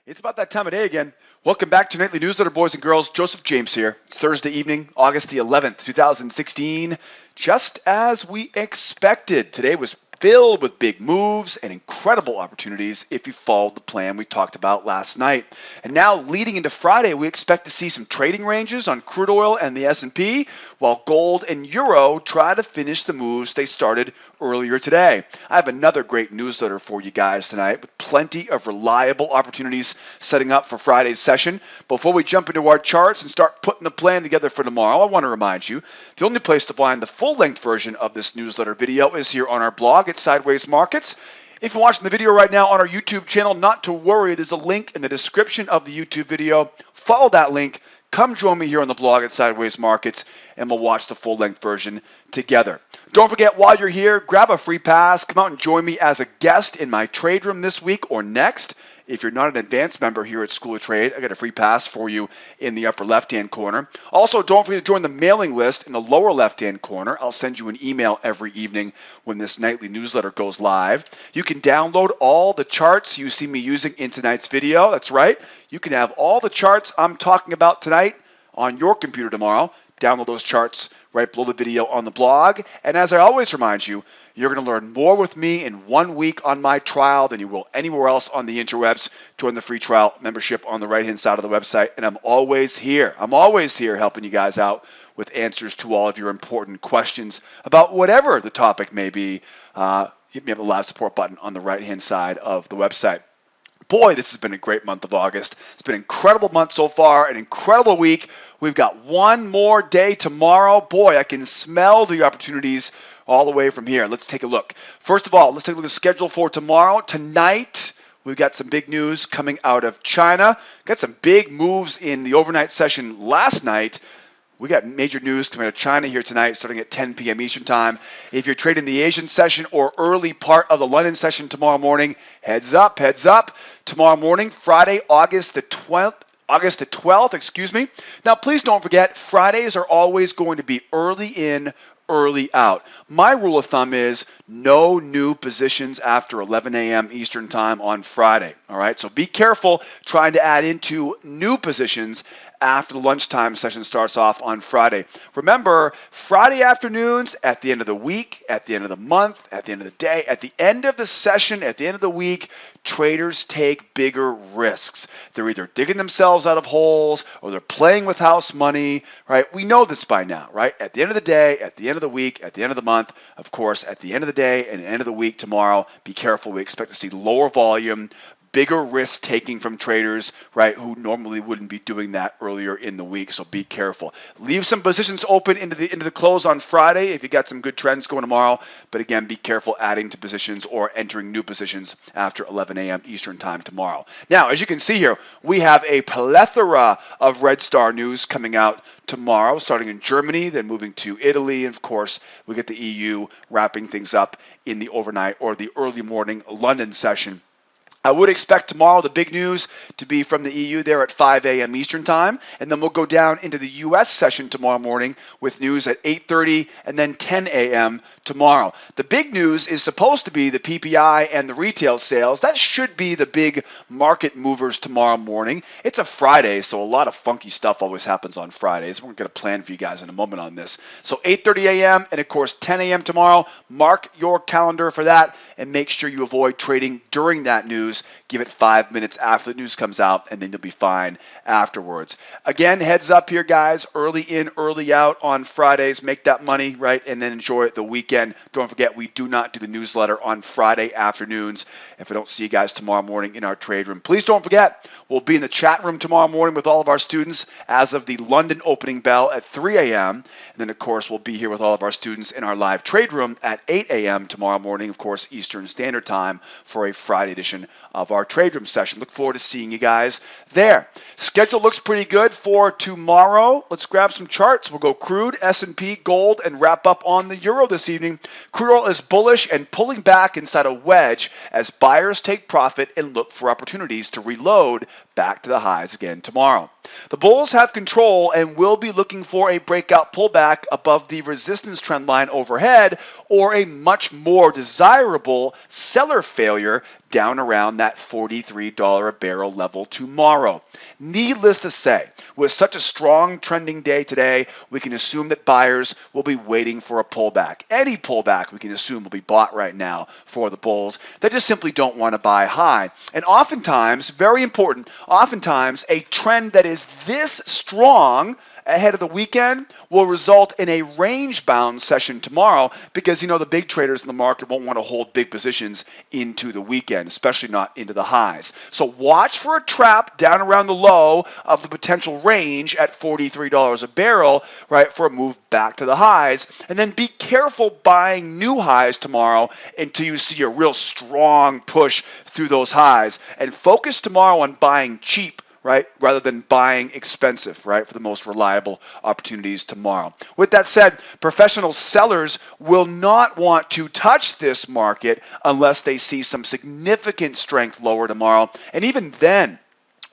It's about that time of day again. Welcome back to Nightly Newsletter, boys and girls. Joseph James here. It's Thursday evening, August the 11th, 2016. Just as we expected. Today was filled with big moves and incredible opportunities if you followed the plan we talked about last night. And now leading into Friday, we expect to see some trading ranges on crude oil and the S&P, while gold and euro try to finish the moves they started earlier today. I have another great newsletter for you guys tonight with plenty of reliable opportunities setting up for Friday's session. Before we jump into our charts and start putting the plan together for tomorrow, I want to remind you, the only place to find the full-length version of this newsletter video is here on our blog at Sideways Markets. If you're watching the video right now on our YouTube channel, not to worry, there's a link in the description of the YouTube video. Follow that link. Come join me here on the blog at Sideways Markets, and we'll watch the full-length version together. Don't forget, while you're here, grab a free pass. Come out and join me as a guest in my trade room this week or next. If you're not an advanced member here at School of Trade, I got a free pass for you in the upper left-hand corner. Also, don't forget to join the mailing list in the lower left-hand corner. I'll send you an email every evening when this nightly newsletter goes live. You can download all the charts you see me using in tonight's video. That's right. You can have all the charts I'm talking about tonight on your computer tomorrow. Download those charts right below the video on the blog. And as I always remind you, you're going to learn more with me in 1 week on my trial than you will anywhere else on the interwebs. Join the free trial membership on the right-hand side of the website. And I'm always here. I'm always here helping you guys out with answers to all of your important questions about whatever the topic may be. Hit me up the live support button on the right-hand side of the website. Boy, this has been a great month of August. It's been an incredible month so far, an incredible week. We've got one more day tomorrow. Boy, I can smell the opportunities all the way from here. Let's take a look. First of all, let's take a look at the schedule for tomorrow. Tonight, we've got some big news coming out of China. Got some big moves in the overnight session last night. We got major news coming out of China here tonight, starting at 10 p.m. Eastern Time. If you're trading the Asian session or early part of the London session tomorrow morning, heads up. Tomorrow morning, Friday, August the 12th, Now, please don't forget, Fridays are always going to be early in, early out. My rule of thumb is no new positions after 11 a.m. Eastern Time on Friday. All right, so be careful trying to add into new positions after the lunchtime session starts off on Friday. Remember, Friday afternoons, at the end of the week, at the end of the month, at the end of the day, at the end of the session, at the end of the week, traders take bigger risks. They're either digging themselves out of holes or they're playing with house money, right? We know this by now, right? At the end of the day, at the end of the week, at the end of the month, of course, at the end of the day and the end of the week tomorrow, be careful. We expect to see lower volume, bigger risk taking from traders, right, who normally wouldn't be doing that earlier in the week. So be careful. Leave some positions open into the close on Friday if you got some good trends going tomorrow. But again, be careful adding to positions or entering new positions after 11 a.m. Eastern Time tomorrow. Now, as you can see here, we have a plethora of Red Star news coming out tomorrow, starting in Germany, then moving to Italy, and of course, we get the EU wrapping things up in the overnight or the early morning London session. I would expect tomorrow the big news to be from the EU there at 5 a.m. Eastern Time, and then we'll go down into the U.S. session tomorrow morning with news at 8:30 and then 10 a.m. tomorrow. The big news is supposed to be the PPI and the retail sales. That should be the big market movers tomorrow morning. It's a Friday, so a lot of funky stuff always happens on Fridays. We're going to plan for you guys in a moment on this. So 8:30 a.m. and, of course, 10 a.m. tomorrow. Mark your calendar for that and make sure you avoid trading during that news. Give it 5 minutes after the news comes out, and then you'll be fine afterwards. Again, heads up here, guys. Early in, early out on Fridays. Make that money, right, and then enjoy the weekend. Don't forget, we do not do the newsletter on Friday afternoons. If I don't see you guys tomorrow morning in our trade room, please don't forget, we'll be in the chat room tomorrow morning with all of our students as of the London opening bell at 3 a.m. And then, of course, we'll be here with all of our students in our live trade room at 8 a.m. tomorrow morning, of course, Eastern Standard Time, for a Friday edition of our trade room session. Look forward to seeing you guys there. Schedule looks pretty good for tomorrow. Let's grab some charts. We'll go crude, S&P, gold, and wrap up on the euro this evening. Crude oil is bullish and pulling back inside a wedge as buyers take profit and look for opportunities to reload back to the highs again tomorrow. The bulls have control and will be looking for a breakout pullback above the resistance trend line overhead or a much more desirable seller failure down around around that $43 a barrel level tomorrow. Needless to say, with such a strong trending day today, we can assume that buyers will be waiting for a pullback. Any pullback we can assume will be bought right now for the bulls. They just simply don't want to buy high. And oftentimes, very important, oftentimes a trend that is this strong ahead of the weekend will result in a range-bound session tomorrow because, the big traders in the market won't want to hold big positions into the weekend, especially not into the highs. So watch for a trap down around the low of the potential range at $43 a barrel, right, for a move back to the highs. And then be careful buying new highs tomorrow until you see a real strong push through those highs. And focus tomorrow on buying cheap, right, rather than buying expensive, right, for the most reliable opportunities tomorrow. With that said, professional sellers will not want to touch this market unless they see some significant strength lower tomorrow, and even then,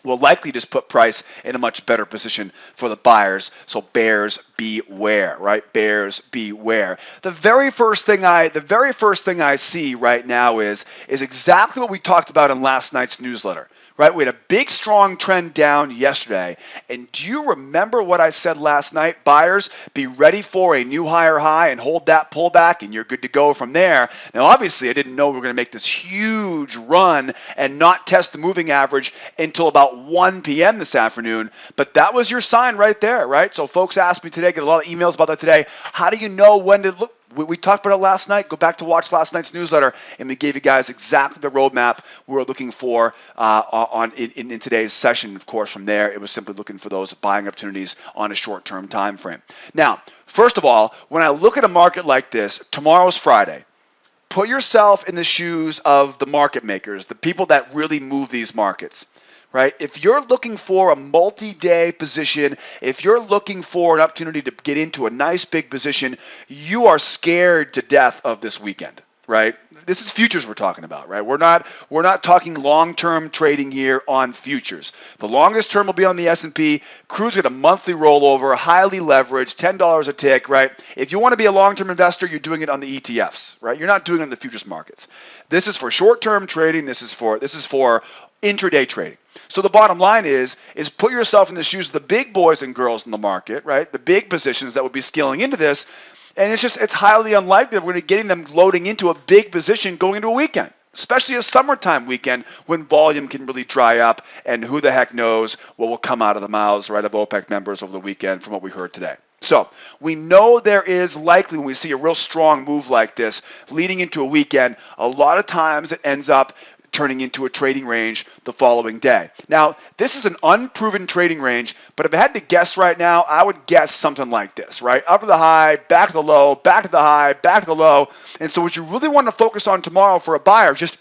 will likely just put price in a much better position for the buyers. So bears beware, right? Bears beware. The very first thing I see right now is exactly what we talked about in last night's newsletter. Right? We had a big, strong trend down yesterday. And do you remember what I said last night? Buyers, be ready for a new higher high and hold that pullback, and you're good to go from there. Now, obviously, I didn't know we were going to make this huge run and not test the moving average until about 1 p.m. this afternoon. But that was your sign right there, right? So folks asked me today, get a lot of emails about that today. How do you know when to look? We talked about it last night. Go back to watch last night's newsletter, and we gave you guys exactly the roadmap we were looking for in today's session. Of course, from there, it was simply looking for those buying opportunities on a short-term time frame. Now, first of all, when I look at a market like this, tomorrow's Friday. Put yourself in the shoes of the market makers, the people that really move these markets. Right? If you're looking for a multi-day position, if you're looking for an opportunity to get into a nice big position, you are scared to death of this weekend, right? This is futures we're talking about, right? We're not talking long-term trading here on futures. The longest term will be on the S&P. Crude's got a monthly rollover, highly leveraged, $10 a tick, right? If you want to be a long-term investor, you're doing it on the ETFs, right? You're not doing it on the futures markets. This is for short-term trading. This is for intraday trading. So the bottom line is put yourself in the shoes of the big boys and girls in the market, right? The big positions that would be scaling into this. And it's highly unlikely that we're going to getting them loading into a big position going into a weekend, especially a summertime weekend when volume can really dry up, and who the heck knows what will come out of the mouths, right, of OPEC members over the weekend from what we heard today. So we know there is likely, when we see a real strong move like this leading into a weekend, a lot of times it ends up turning into a trading range the following day. Now, this is an unproven trading range, but if I had to guess right now, I would guess something like this, right? Up to the high, back to the low, back to the high, back to the low. And so what you really want to focus on tomorrow for a buyer, just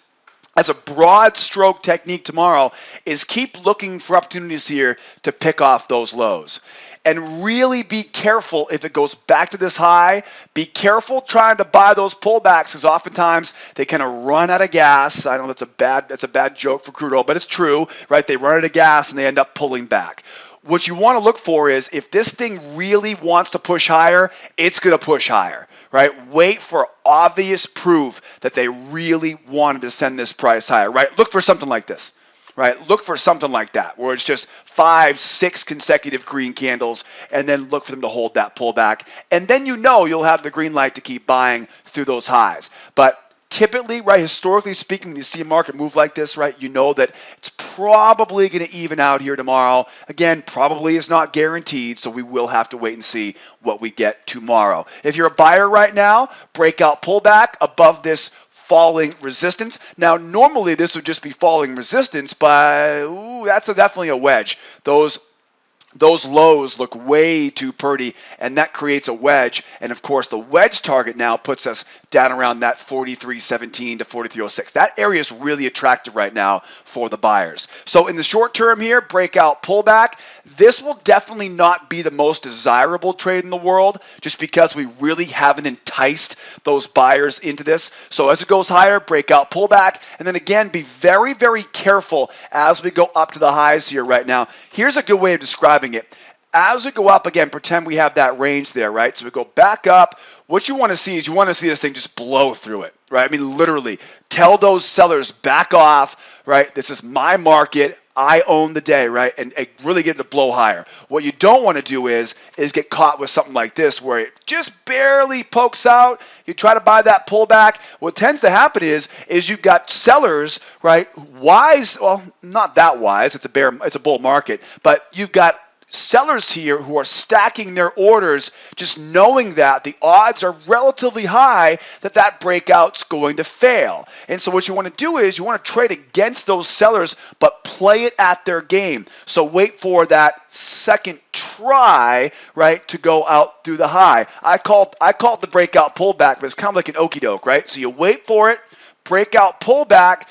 as a broad stroke technique tomorrow, is keep looking for opportunities here to pick off those lows. And really be careful if it goes back to this high. Be careful trying to buy those pullbacks, because oftentimes they kind of run out of gas. I know that's a bad joke for crude oil, but it's true, right? They run out of gas and they end up pulling back. What you want to look for is if this thing really wants to push higher, it's going to push higher, right? Wait for obvious proof that they really wanted to send this price higher, right? Look for something like this. Right? Look for something like that, where it's just 5, 6 consecutive green candles, and then look for them to hold that pullback. And then you'll have the green light to keep buying through those highs. But typically, right, historically speaking, when you see a market move like this, right, you know that it's probably going to even out here tomorrow. Again, probably is not guaranteed, so we will have to wait and see what we get tomorrow. If you're a buyer right now, breakout pullback above this falling resistance. Now, normally this would just be falling resistance, but that's definitely a wedge. Those lows look way too pretty, and that creates a wedge. And of course, the wedge target now puts us down around that 43.17 to 43.06. That area is really attractive right now for the buyers. So in the short term here, breakout pullback. This will definitely not be the most desirable trade in the world, just because we really haven't enticed those buyers into this. So as it goes higher, breakout pullback. And then again, be very, very careful as we go up to the highs here right now. Here's a good way of describing it. as we go up, again, pretend we have that range there, right? So we go back up. What you want to see is you want to see this thing just blow through it, right? I mean, literally, tell those sellers back off, right? This is my market. I own the day, right? And really get it to blow higher. What you don't want to do is get caught with something like this where it just barely pokes out. You try to buy that pullback. What tends to happen is you've got sellers, right? Wise, well, not that wise. It's a bull market, but you've got sellers here who are stacking their orders, just knowing that the odds are relatively high that breakout's going to fail. And so what you want to do is you want to trade against those sellers, but play it at their game. So wait for that second try, right, to go out through the high. I called the breakout pullback, but it's kind of like an okie doke, right? So you wait for it, breakout pullback.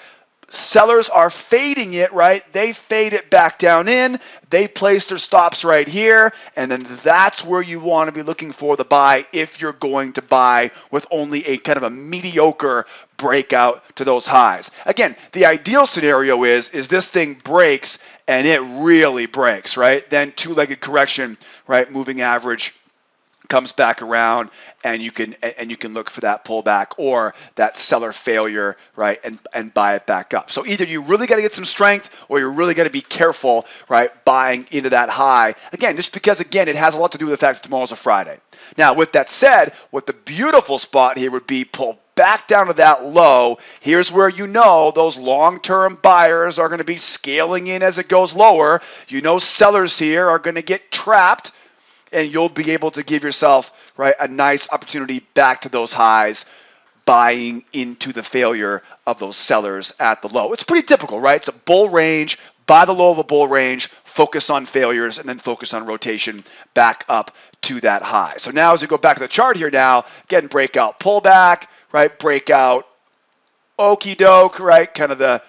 Sellers are fading it, right? They fade it back down in. They place their stops right here. And then that's where you want to be looking for the buy if you're going to buy with only a kind of a mediocre breakout to those highs. Again, the ideal scenario is this thing breaks and it really breaks, right? Then two-legged correction, right? Moving average comes back around, and you can look for that pullback or that seller failure, right, and buy it back up. So either you really got to get some strength, or you're really got to be careful, right, buying into that high. Again, just because it has a lot to do with the fact that tomorrow's a Friday. Now, with that said, what the beautiful spot here would be, pull back down to that low. Here's where you know those long-term buyers are going to be scaling in as it goes lower. You know sellers here are going to get trapped, and you'll be able to give yourself, right, a nice opportunity back to those highs, buying into the failure of those sellers at the low. It's pretty typical, right? It's a bull range, buy the low of a bull range, focus on failures, and then focus on rotation back up to that high. So now as we go back to the chart here now, again, breakout pullback, right, breakout okie doke, right, kind of the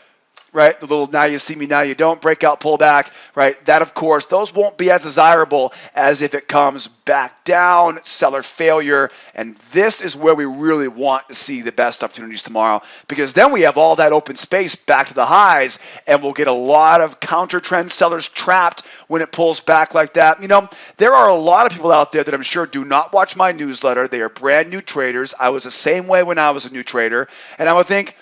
little now you see me, now you don't, breakout pullback, right? That, of course, those won't be as desirable as if it comes back down, seller failure, and this is where we really want to see the best opportunities tomorrow, because then we have all that open space back to the highs, and we'll get a lot of counter trend sellers trapped when it pulls back like that. You know, there are a lot of people out there that I'm sure do not watch my newsletter. They are brand new traders. I was the same way when I was a new trader, and I would think,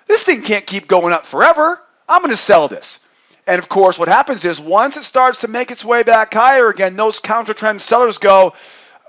this thing can't keep going up forever. I'm going to sell this. And of course, what happens is once it starts to make its way back higher again, those counter trend sellers go,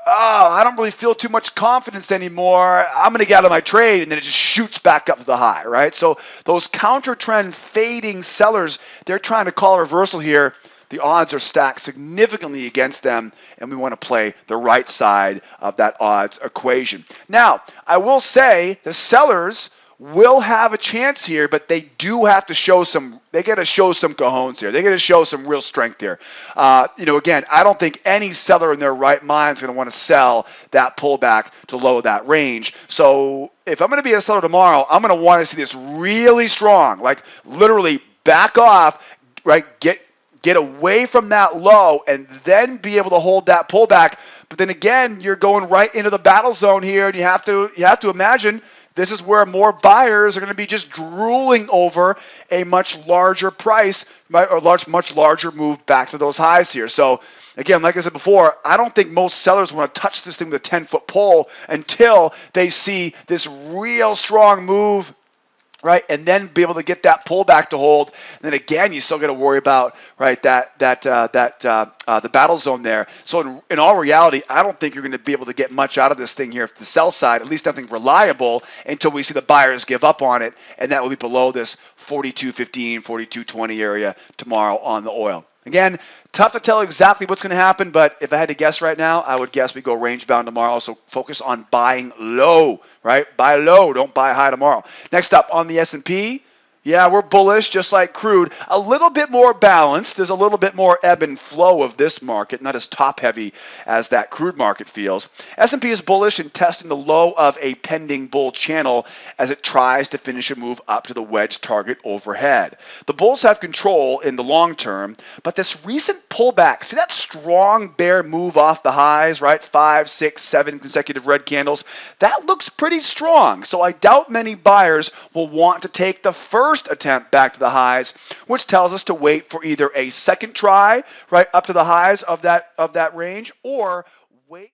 I don't really feel too much confidence anymore. I'm going to get out of my trade. And then it just shoots back up to the high, right? So those counter trend fading sellers, they're trying to call a reversal here. The odds are stacked significantly against them, and we want to play the right side of that odds equation. Now, I will say the sellers will have a chance here, but they do have to show some, they got to show some cojones here. They got to show some real strength here. Again, I don't think any seller in their right mind is going to want to sell that pullback to low that range. So if I'm going to be a seller tomorrow, I'm going to want to see this really strong, like literally back off, right? Get away from that low and then be able to hold that pullback. But then again, you're going right into the battle zone here, and you have to imagine this is where more buyers are going to be just drooling over a much larger price, or much larger move back to those highs here. So again, like I said before, I don't think most sellers want to touch this thing with a 10-foot pole until they see this real strong move, right, and then be able to get that pullback to hold. And then again, you still got to worry about, right, the battle zone there. So in all reality, I don't think you're going to be able to get much out of this thing here for the sell side, at least nothing reliable, until we see the buyers give up on it, and that will be below this 42.15, 42.20 area tomorrow on the oil. Again, tough to tell exactly what's going to happen, but if I had to guess right now, I would guess we go range bound tomorrow. So focus on buying low, right? Buy low, don't buy high tomorrow. Next up on the S&P, yeah, we're bullish, just like crude. A little bit more balanced. There's a little bit more ebb and flow of this market, not as top-heavy as that crude market feels. S&P is bullish and testing the low of a pending bull channel as it tries to finish a move up to the wedge target overhead. The bulls have control in the long term, but this recent pullback, see that strong bear move off the highs, right? 5, 6, 7 consecutive red candles. That looks pretty strong. So I doubt many buyers will want to take the first first attempt back to the highs, which tells us to wait for either a second try right up to the highs of that range, or wait